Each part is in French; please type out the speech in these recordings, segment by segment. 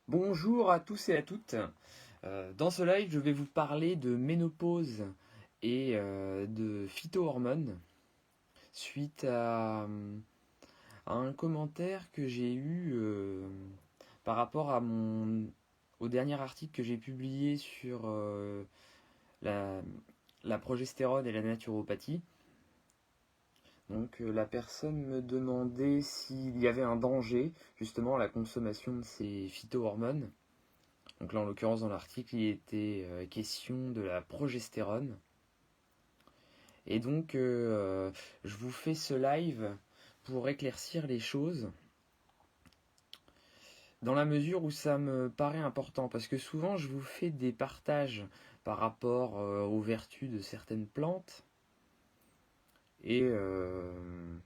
Bonjour à tous et à toutes. Dans ce live, je vais vous parler de ménopause et de phytohormones suite à un commentaire que j'ai eu par rapport au dernier article que j'ai publié sur la, la progestérone et la naturopathie. Donc la personne me demandait s'il y avait un danger justement à la consommation de ces phytohormones. Donc là, en l'occurrence, dans l'article, il était question de la progestérone. Et donc, je vous fais ce live pour éclaircir les choses, dans la mesure où ça me paraît important, parce que souvent, je vous fais des partages par rapport aux vertus de certaines plantes, et, euh,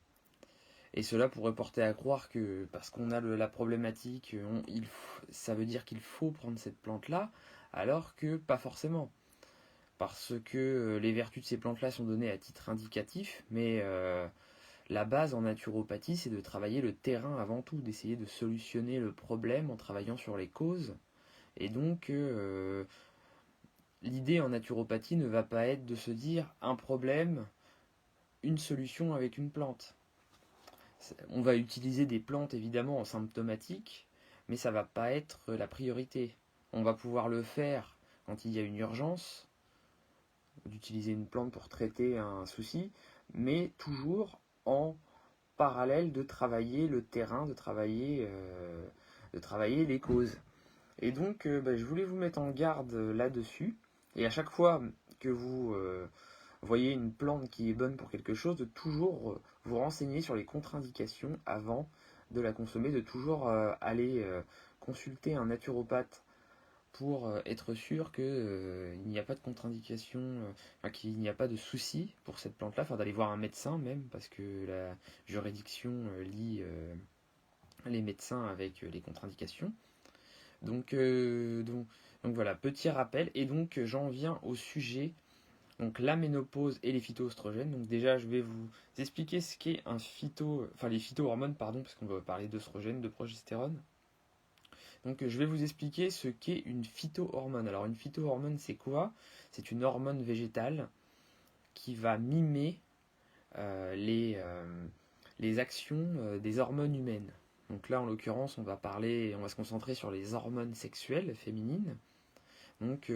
et cela pourrait porter à croire que, parce qu'on a la problématique, ça veut dire qu'il faut prendre cette plante-là, alors que pas forcément. Parce que les vertus de ces plantes-là sont données à titre indicatif, mais la base en naturopathie, c'est de travailler le terrain avant tout, d'essayer de solutionner le problème en travaillant sur les causes. Et donc, l'idée en naturopathie ne va pas être de se dire un problème, une solution avec une plante. On va utiliser des plantes évidemment en symptomatique, mais ça ne va pas être la priorité. On va pouvoir le faire quand il y a une urgence, d'utiliser une plante pour traiter un souci, mais toujours en parallèle de travailler le terrain, de travailler les causes. Et donc, je voulais vous mettre en garde là-dessus. Et à chaque fois que vous voyez une plante qui est bonne pour quelque chose, de toujours vous renseigner sur les contre-indications avant de la consommer, de toujours aller consulter un naturopathe pour être sûr qu'il n'y a pas de contre-indication, enfin, qu'il n'y a pas de souci pour cette plante-là, enfin d'aller voir un médecin même, parce que la juridiction lie les médecins avec les contre-indications. Donc, donc voilà, petit rappel, et donc j'en viens au sujet, donc la ménopause et les phytoestrogènes. Donc déjà, je vais vous expliquer ce qu'est enfin les phytohormones, pardon, parce qu'on va parler d'œstrogènes, de progestérone. Donc je vais vous expliquer ce qu'est une phytohormone. Alors une phytohormone, c'est quoi? C'est une hormone végétale qui va mimer euh, les, euh, les actions des hormones humaines. Donc là, en l'occurrence, on va se concentrer sur les hormones sexuelles féminines. Donc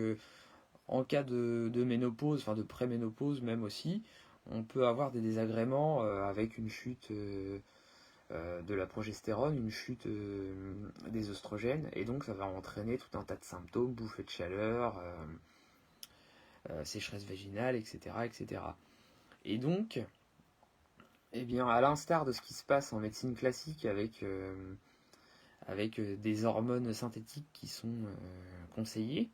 en cas de ménopause, enfin de préménopause même aussi, on peut avoir des désagréments avec une chute de la progestérone, une chute des oestrogènes, et donc ça va entraîner tout un tas de symptômes, bouffées de chaleur, sécheresse vaginale, etc., etc. Et donc, eh bien, à l'instar de ce qui se passe en médecine classique avec des hormones synthétiques qui sont conseillées,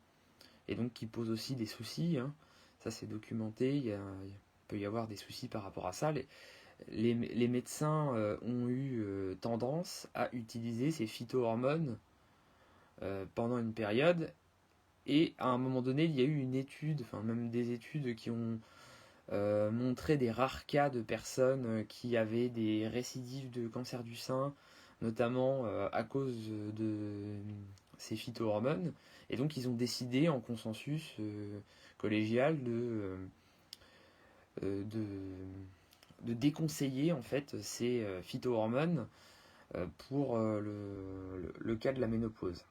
et donc qui posent aussi des soucis, hein, ça c'est documenté, il peut y avoir des soucis par rapport à ça. Les médecins ont eu tendance à utiliser ces phytohormones pendant une période. Et à un moment donné, il y a eu une étude, enfin même des études qui ont montré des rares cas de personnes qui avaient des récidives de cancer du sein, notamment à cause de ces phytohormones. Et donc ils ont décidé en consensus collégial de, de déconseiller en fait ces phytohormones pour le cas de la ménopause.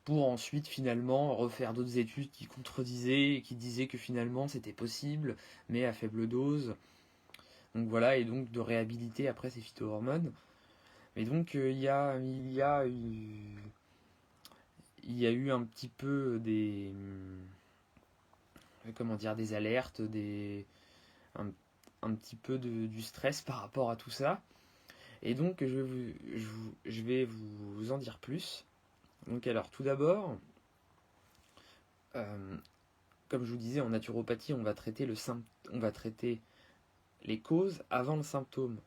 Pour ensuite finalement refaire d'autres études qui contredisaient et qui disaient que finalement c'était possible, mais à faible dose. Donc voilà, et donc de réhabiliter après ces phytohormones. Mais donc il y a eu un petit peu comment dire, des alertes, un, un petit peu du stress par rapport à tout ça. Et donc je vais vous en dire plus. Donc alors tout d'abord, euh, comme je vous disais, en naturopathie, on va traiter les causes avant le symptôme.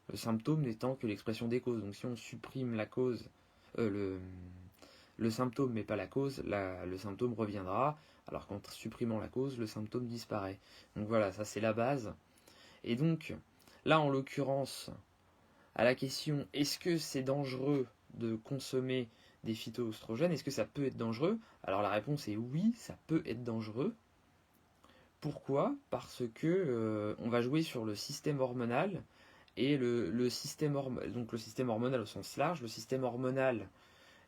Le symptôme n'étant que l'expression des causes. Donc si on supprime la cause, euh, le, le symptôme mais pas la cause, le symptôme reviendra, alors qu'en supprimant la cause, le symptôme disparaît. Donc voilà, ça c'est la base. Et donc, là en l'occurrence, à la question est-ce que c'est dangereux de consommer des phytoœstrogènes, est-ce que ça peut être dangereux? Alors la réponse est oui, ça peut être dangereux. Pourquoi? Parce que on va jouer sur le système hormonal et le système donc le système hormonal au sens large, le système hormonal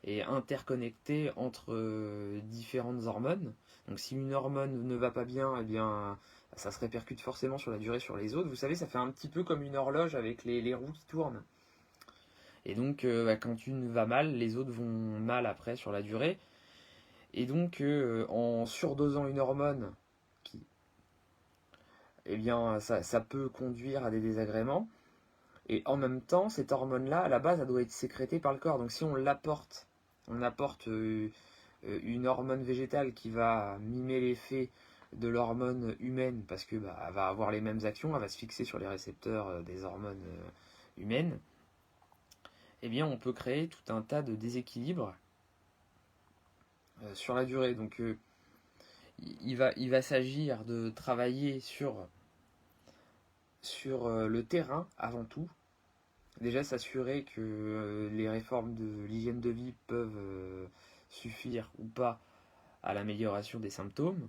est interconnecté entre différentes hormones. Donc si une hormone ne va pas bien, eh bien ça se répercute forcément sur la durée sur les autres. Vous savez, ça fait un petit peu comme une horloge avec les roues qui tournent. Et donc quand une va mal, les autres vont mal après sur la durée. Et donc en surdosant une hormone, qui, eh bien ça peut conduire à des désagréments. Et en même temps, cette hormone-là, à la base, elle doit être sécrétée par le corps. Donc si on apporte une hormone végétale qui va mimer l'effet de l'hormone humaine, parce que elle va avoir les mêmes actions, elle va se fixer sur les récepteurs des hormones humaines, eh bien on peut créer tout un tas de déséquilibres sur la durée. Donc il va s'agir de travailler sur le terrain avant tout. Déjà s'assurer que les réformes de l'hygiène de vie peuvent suffire ou pas à l'amélioration des symptômes.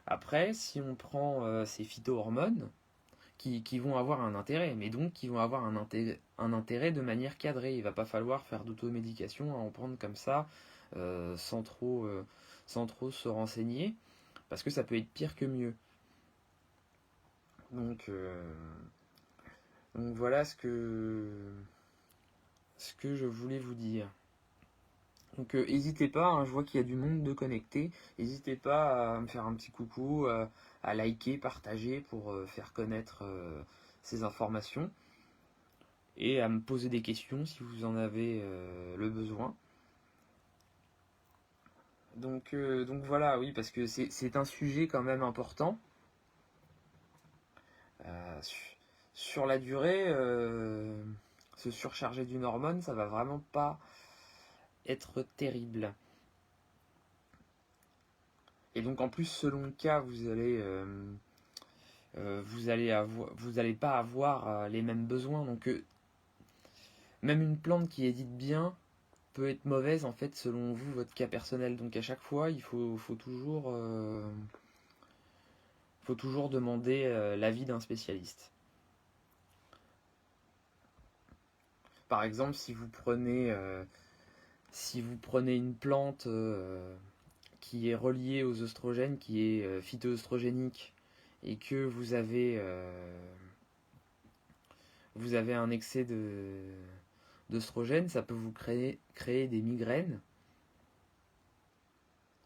Après, si on prend ces phytohormones, qui vont avoir un intérêt, mais donc qui vont avoir un intérêt de manière cadrée. Il ne va pas falloir faire d'automédication à en prendre comme ça, sans trop se renseigner, parce que ça peut être pire que mieux. Donc voilà ce que je voulais vous dire. Donc n'hésitez pas, hein, je vois qu'il y a du monde de connecté, n'hésitez pas à me faire un petit coucou, à liker, partager pour faire connaître ces informations et à me poser des questions si vous en avez le besoin. Donc voilà, oui, parce que c'est un sujet quand même important. Sur la durée, se surcharger d'une hormone, ça va vraiment pas être terrible. Et donc en plus, selon le cas, vous allez pas avoir les mêmes besoins. Donc même une plante qui édite bien peut être mauvaise en fait selon vous, votre cas personnel. Donc à chaque fois, il faut toujours demander l'avis d'un spécialiste. Par exemple, si vous prenez une plante qui est reliée aux oestrogènes, qui est phytoœstrogénique, et que vous avez un excès d'œstrogène, ça peut vous créer des migraines.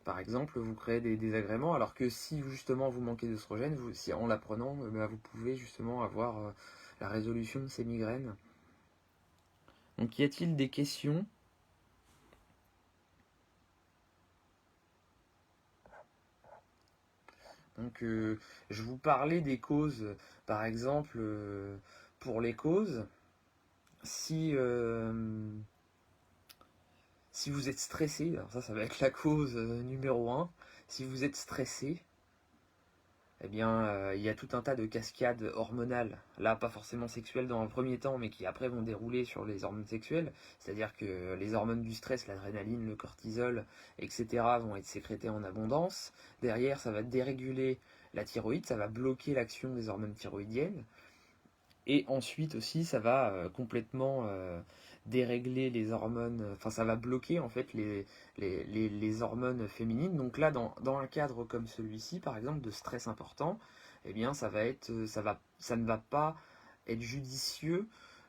Par exemple, vous créez des désagréments, alors que si justement vous manquez d'œstrogène, si en la prenant, vous pouvez justement avoir la résolution de ces migraines. Donc y a-t-il des questions? Donc je vous parlais des causes, par exemple, pour les causes, si vous êtes stressé, alors ça va être la cause numéro 1, si vous êtes stressé, eh bien il y a tout un tas de cascades hormonales, là pas forcément sexuelles dans un premier temps, mais qui après vont dérouler sur les hormones sexuelles, c'est-à-dire que les hormones du stress, l'adrénaline, le cortisol, etc. vont être sécrétées en abondance. Derrière, ça va déréguler la thyroïde, ça va bloquer l'action des hormones thyroïdiennes. Et ensuite aussi, ça va complètement dérégler les hormones, enfin ça va bloquer en fait les hormones féminines. Donc là, dans un cadre comme celui-ci, par exemple, de stress important, eh bien ça ne va pas être judicieux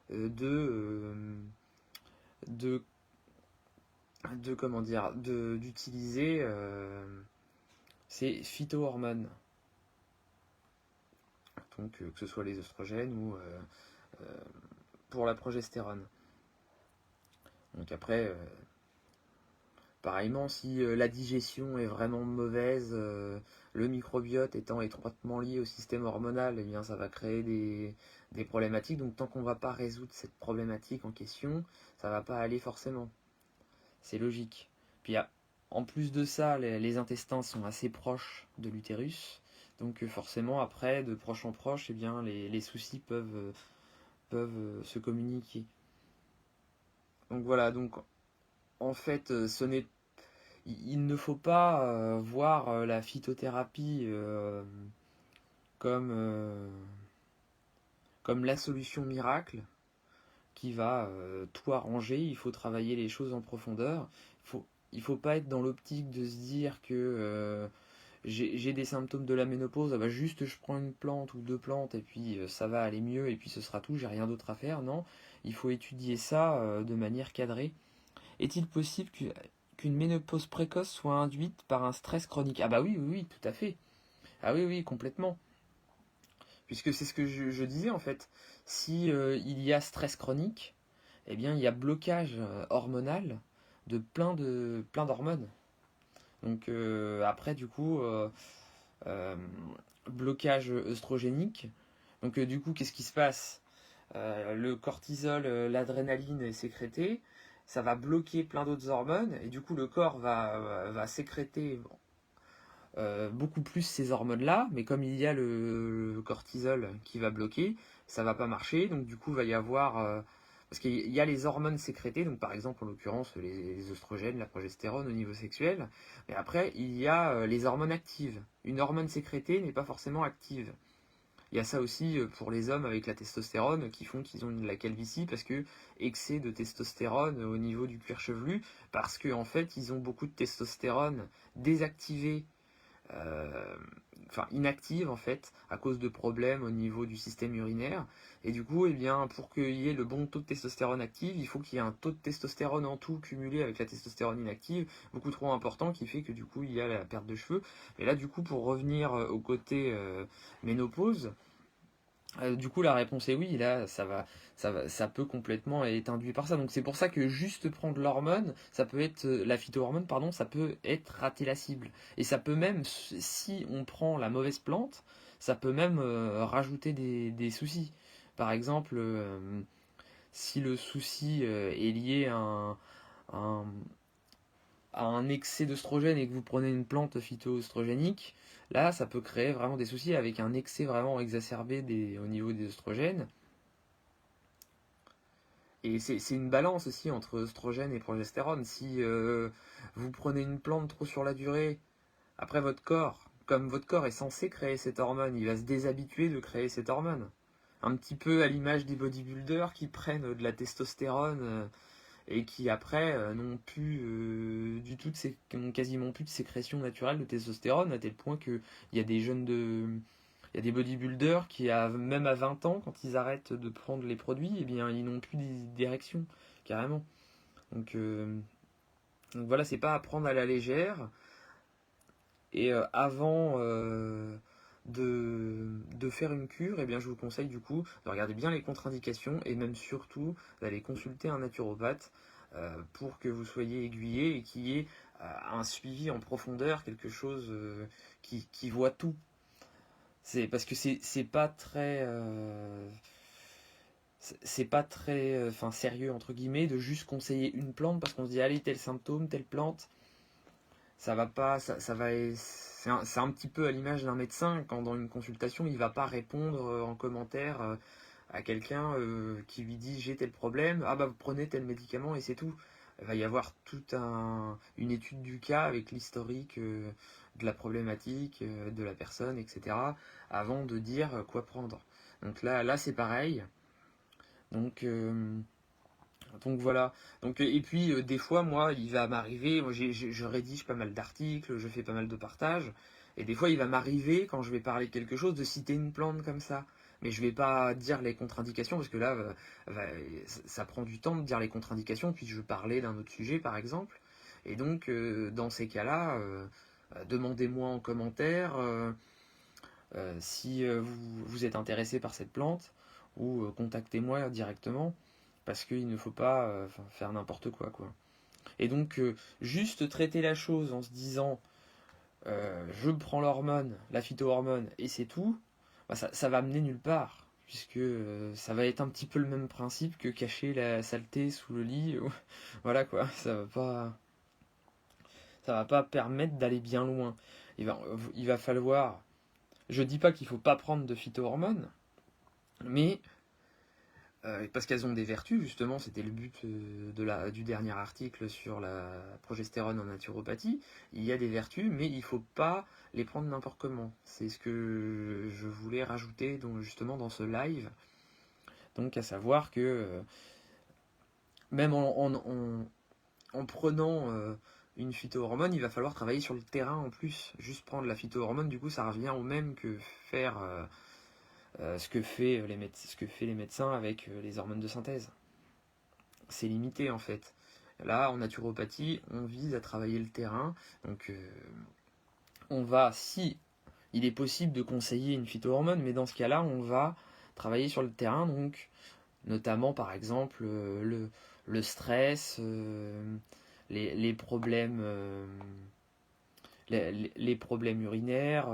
d'utiliser ces phytohormones. Donc que ce soit les oestrogènes ou pour la progestérone. Donc après, pareillement, si la digestion est vraiment mauvaise, le microbiote étant étroitement lié au système hormonal, eh bien ça va créer des problématiques. Donc tant qu'on ne va pas résoudre cette problématique en question, ça ne va pas aller forcément. C'est logique. Puis en plus de ça, les intestins sont assez proches de l'utérus. Donc forcément, après, de proche en proche, eh bien, les soucis peuvent se communiquer. Donc voilà, donc en fait, il ne faut pas voir la phytothérapie comme, comme la solution miracle qui va tout arranger. Il faut travailler les choses en profondeur. Il faut pas être dans l'optique de se dire que j'ai des symptômes de la ménopause, ah bah juste je prends une plante ou deux plantes et puis ça va aller mieux et puis ce sera tout, j'ai rien d'autre à faire. Non, il faut étudier ça de manière cadrée. Est-il possible qu'une ménopause précoce soit induite par un stress chronique? Ah bah oui, oui, oui, tout à fait. Ah oui, oui, complètement. Puisque c'est ce que je disais en fait. Si il y a stress chronique, eh bien il y a blocage hormonal de plein d'hormones. Donc après du coup euh, blocage œstrogénique. Donc du coup qu'est-ce qui se passe? Le cortisol, l'adrénaline est sécrété, ça va bloquer plein d'autres hormones et du coup le corps va sécréter beaucoup plus ces hormones-là, mais comme il y a le cortisol qui va bloquer, ça va pas marcher, donc du coup il va y avoir parce qu'il y a les hormones sécrétées, donc par exemple en l'occurrence les oestrogènes, la progestérone au niveau sexuel, mais après il y a les hormones actives. Une hormone sécrétée n'est pas forcément active. Il y a ça aussi pour les hommes avec la testostérone qui font qu'ils ont de la calvitie parce que excès de testostérone au niveau du cuir chevelu, parce qu'en fait ils ont beaucoup de testostérone désactivée, euh, enfin inactive en fait, à cause de problèmes au niveau du système urinaire. Et du coup, eh bien, pour qu'il y ait le bon taux de testostérone active, il faut qu'il y ait un taux de testostérone en tout cumulé avec la testostérone inactive beaucoup trop important, qui fait que du coup il y a la perte de cheveux. Et là, du coup, pour revenir au côté ménopause, du coup, la réponse est oui. Là, ça peut complètement être induit par ça. Donc, c'est pour ça que juste prendre l'hormone, ça peut être la phytohormone, pardon, ça peut être rater la cible. Et ça peut même, si on prend la mauvaise plante, ça peut même rajouter des soucis. Par exemple, si le souci est lié un- à un excès d'œstrogène et que vous prenez une plante phytoœstrogénique, là, ça peut créer vraiment des soucis avec un excès vraiment exacerbé au niveau des œstrogènes. Et c'est une balance aussi entre œstrogène et progestérone. Si vous prenez une plante trop sur la durée, après votre corps, comme votre corps est censé créer cette hormone, il va se déshabituer de créer cette hormone. Un petit peu à l'image des bodybuilders qui prennent de la testostérone et qui après n'ont plus du tout n'ont quasiment plus de sécrétion naturelle de testostérone, à tel point que il y a des jeunes il y a des bodybuilders qui même à 20 ans, quand ils arrêtent de prendre les produits, eh bien ils n'ont plus d'érection carrément. Donc, euh, donc voilà, c'est pas à prendre à la légère. Et avant de faire une cure, eh bien, je vous conseille du coup de regarder bien les contre-indications et même surtout d'aller consulter un naturopathe pour que vous soyez aiguillé et qu'il y ait un suivi en profondeur, quelque chose qui voit tout. C'est parce que c'est pas très c'est pas très enfin sérieux entre guillemets de juste conseiller une plante parce qu'on se dit allez tel symptôme telle plante, ça va pas, ça va, c'est un petit peu à l'image d'un médecin quand dans une consultation il va pas répondre en commentaire à quelqu'un qui lui dit j'ai tel problème, ah bah vous prenez tel médicament et c'est tout. Il va y avoir une étude du cas avec l'historique de la problématique, de la personne, etc. avant de dire quoi prendre. Donc là c'est pareil. Donc donc voilà. Donc, et puis des fois, moi, il va m'arriver, je rédige pas mal d'articles, je fais pas mal de partages, et des fois, il va m'arriver, quand je vais parler de quelque chose, de citer une plante comme ça. Mais je vais pas dire les contre-indications, parce que là, ça prend du temps de dire les contre-indications, puis je parlais d'un autre sujet, par exemple. Et donc, dans ces cas-là, demandez-moi en commentaire si vous êtes intéressé par cette plante, ou contactez-moi directement parce qu'il ne faut pas faire n'importe quoi, quoi. Et donc, juste traiter la chose en se disant je prends l'hormone, la phytohormone, et c'est tout, bah, ça va mener nulle part. Puisque ça va être un petit peu le même principe que cacher la saleté sous le lit. Voilà quoi, ça va pas permettre d'aller bien loin. Il va falloir. Je dis pas qu'il faut pas prendre de phytohormones, mais parce qu'elles ont des vertus, justement, c'était le but du dernier article sur la progestérone en naturopathie. Il y a des vertus, mais il ne faut pas les prendre n'importe comment. C'est ce que je voulais rajouter justement dans ce live. Donc à savoir que même en prenant une phytohormone, il va falloir travailler sur le terrain en plus. Juste prendre la phytohormone, du coup, ça revient au même que faire ce que fait les médecins avec les hormones de synthèse. C'est limité en fait. Là, en naturopathie, on vise à travailler le terrain. Donc, on va, si il est possible de conseiller une phytohormone, mais dans ce cas-là, on va travailler sur le terrain. Donc, notamment, par exemple, le stress, les problèmes, les problèmes urinaires,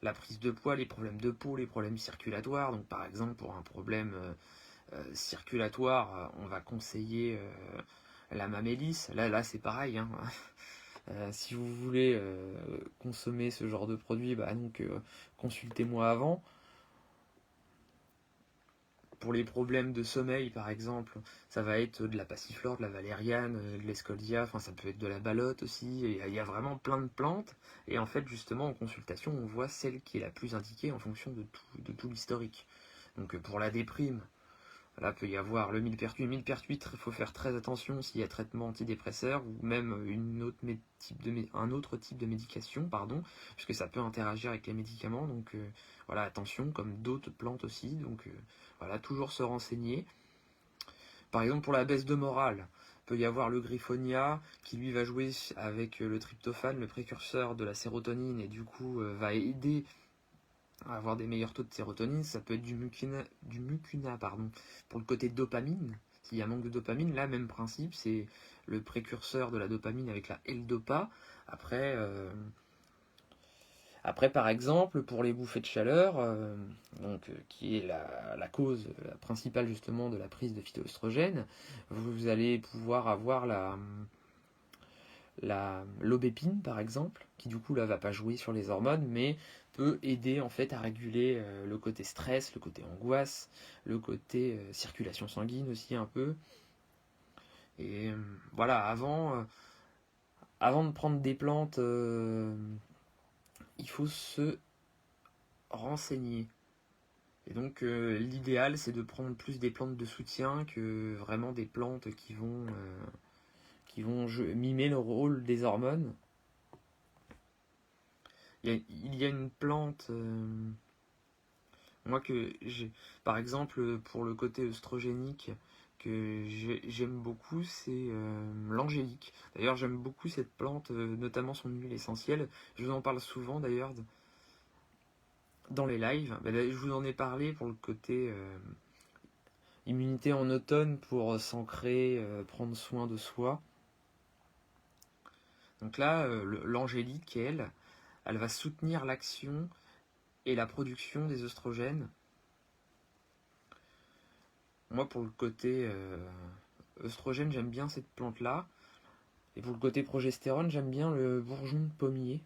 la prise de poids, les problèmes de peau, les problèmes circulatoires. Donc, par exemple, pour un problème circulatoire, on va conseiller la mamélis. Là c'est pareil. Hein. Si vous voulez consommer ce genre de produit, donc consultez-moi avant. Pour les problèmes de sommeil, par exemple, ça va être de la passiflore, de la valériane, de l'escoldia, enfin ça peut être de la balotte aussi. Il y a vraiment plein de plantes. Et en fait, justement, en consultation, on voit celle qui est la plus indiquée en fonction de tout l'historique. Donc pour la déprime, là, peut y avoir le millepertuis. Le millepertuis, il faut faire très attention s'il y a traitement antidépresseur ou même un autre type de médication, puisque ça peut interagir avec les médicaments. Donc voilà, attention, comme d'autres plantes aussi. Donc voilà, toujours se renseigner. Par exemple, pour la baisse de morale, peut y avoir le griffonia qui lui va jouer avec le tryptophane, le précurseur de la sérotonine, et du coup va aider à avoir des meilleurs taux de sérotonine. Ça peut être du mucuna pour le côté dopamine. S'il y a manque de dopamine, là, même principe, c'est le précurseur de la dopamine avec la L-Dopa. Après, par exemple, pour les bouffées de chaleur, qui est la cause la principale justement de la prise de phytoestrogènes, vous allez pouvoir avoir l'aubépine par exemple, qui du coup là va pas jouer sur les hormones, mais peut aider en fait à réguler le côté stress, le côté angoisse, le côté circulation sanguine aussi un peu. Et voilà, avant de prendre des plantes, il faut se renseigner. Et donc l'idéal c'est de prendre plus des plantes de soutien que vraiment des plantes qui vont mimer le rôle des hormones. Il y a une plante, moi que j'ai, par exemple pour le côté œstrogénique, que j'aime beaucoup, c'est l'angélique. D'ailleurs j'aime beaucoup cette plante, notamment son huile essentielle. Je vous en parle souvent d'ailleurs dans les lives. Je vous en ai parlé pour le côté immunité en automne, pour s'ancrer, prendre soin de soi. Donc là, l'angélique, elle va soutenir l'action et la production des œstrogènes. Moi, pour le côté œstrogène, j'aime bien cette plante-là. Et pour le côté progestérone, j'aime bien le bourgeon de pommier.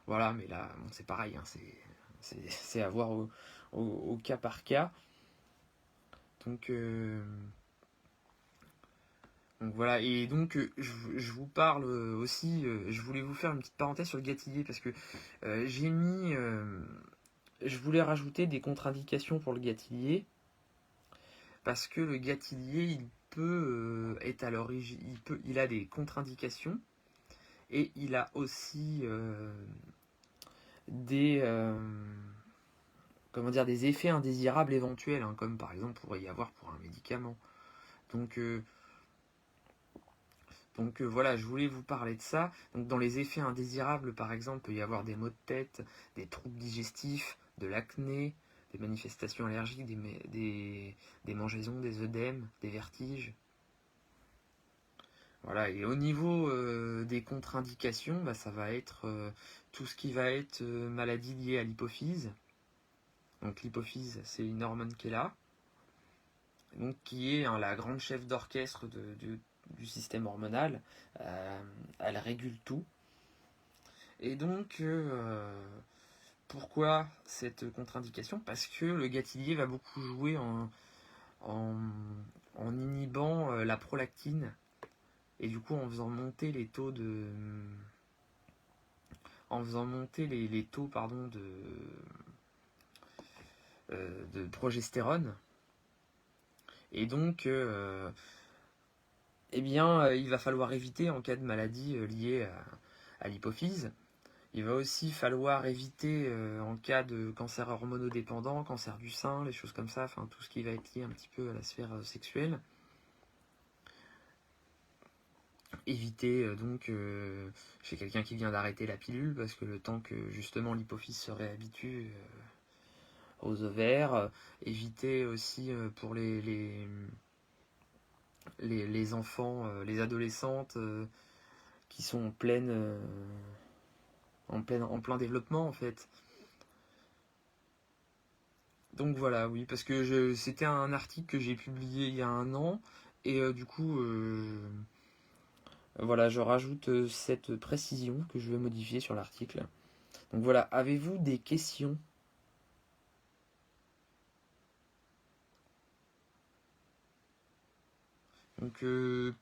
Voilà, mais là, bon, c'est pareil, hein, c'est à voir au cas par cas. Donc voilà, et donc je vous parle aussi, je voulais vous faire une petite parenthèse sur le gâtillier, parce que je voulais rajouter des contre-indications pour le gâtillier, parce que le gâtillier, il peut être à l'origine, il a des contre-indications, et il a aussi des effets indésirables éventuels, hein, comme par exemple pourrait y avoir pour un médicament. Donc voilà, je voulais vous parler de ça. Donc dans les effets indésirables, par exemple, il peut y avoir des maux de tête, des troubles digestifs, de l'acné, des manifestations allergiques, des mangeaisons, des œdèmes, des vertiges. Voilà, et au niveau des contre-indications, ça va être tout ce qui va être maladie liée à l'hypophyse. Donc l'hypophyse, c'est une hormone qui est là, donc qui est la grande chef d'orchestre du système hormonal. Elle régule tout. Et donc, Pourquoi cette contre-indication? Parce que le gâtillier va beaucoup jouer en, en inhibant la prolactine et du coup en faisant monter les taux les taux de progestérone. Et donc il va falloir éviter en cas de maladie liée à l'hypophyse. Il va aussi falloir éviter en cas de cancer hormonodépendant, cancer du sein, les choses comme ça, enfin tout ce qui va être lié un petit peu à la sphère sexuelle. Éviter chez quelqu'un qui vient d'arrêter la pilule, parce que le temps que justement l'hypophyse se réhabitue aux ovaires. Éviter aussi pour les enfants, les adolescentes qui sont en plein développement en fait. Donc voilà, oui, parce que c'était un article que j'ai publié il y a un an, et du coup, voilà, je rajoute cette précision que je vais modifier sur l'article. Donc voilà, avez-vous des questions? Donc je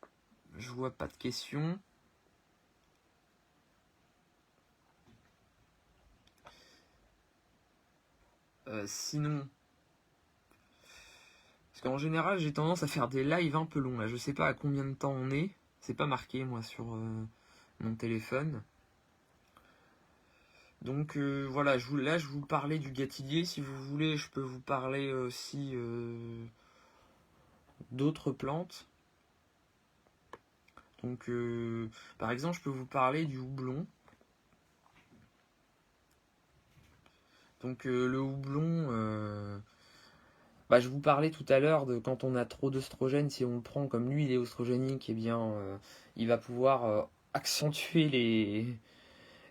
vois pas de questions. Sinon, parce qu'en général, j'ai tendance à faire des lives un peu longs. Là, je sais pas à combien de temps on est. C'est pas marqué, moi, sur mon téléphone. Donc voilà, là, je vous parlais du gâtillier. Si vous voulez, je peux vous parler aussi d'autres plantes. Donc, par exemple, je peux vous parler du houblon. Donc, le houblon, je vous parlais tout à l'heure de quand on a trop d'œstrogène, si on le prend comme lui, il est oestrogénique, eh bien, il va pouvoir accentuer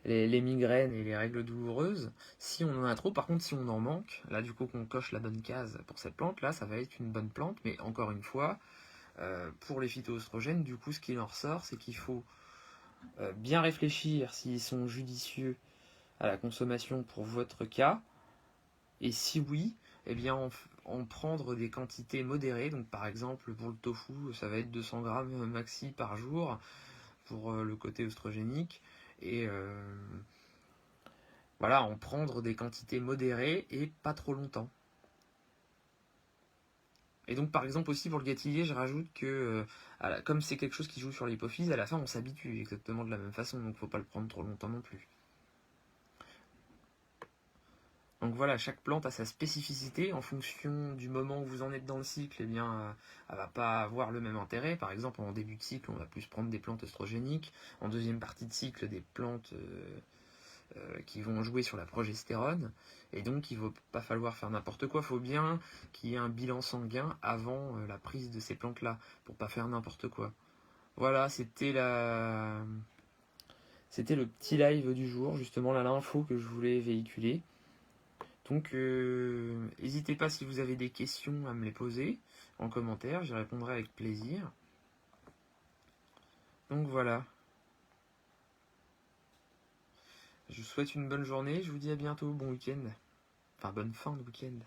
les migraines et les règles douloureuses. Si on en a trop, par contre, si on en manque, là, du coup, qu'on coche la bonne case pour cette plante, là, ça va être une bonne plante, mais encore une fois, pour les phytoœstrogènes, du coup, ce qu'il en ressort, c'est qu'il faut bien réfléchir s'ils sont judicieux à la consommation pour votre cas, et si oui, eh bien en prendre des quantités modérées. Donc par exemple pour le tofu, ça va être 200 grammes maxi par jour pour le côté œstrogénique, et voilà, en prendre des quantités modérées et pas trop longtemps. Et donc par exemple aussi pour le gâtillier, je rajoute que comme c'est quelque chose qui joue sur l'hypophyse, à la fin on s'habitue exactement de la même façon, donc faut pas le prendre trop longtemps non plus. Donc voilà, chaque plante a sa spécificité en fonction du moment où vous en êtes dans le cycle, eh bien, elle va pas avoir le même intérêt. Par exemple, en début de cycle, on va plus prendre des plantes œstrogéniques. En deuxième partie de cycle, des plantes qui vont jouer sur la progestérone. Et donc, il ne va pas falloir faire n'importe quoi. Il faut bien qu'il y ait un bilan sanguin avant la prise de ces plantes-là, pour pas faire n'importe quoi. Voilà, c'était le petit live du jour, justement, là, l'info que je voulais véhiculer. Donc, n'hésitez pas si vous avez des questions à me les poser en commentaire, j'y répondrai avec plaisir. Donc voilà. Je vous souhaite une bonne journée, je vous dis à bientôt, bon week-end. Enfin, bonne fin de week-end.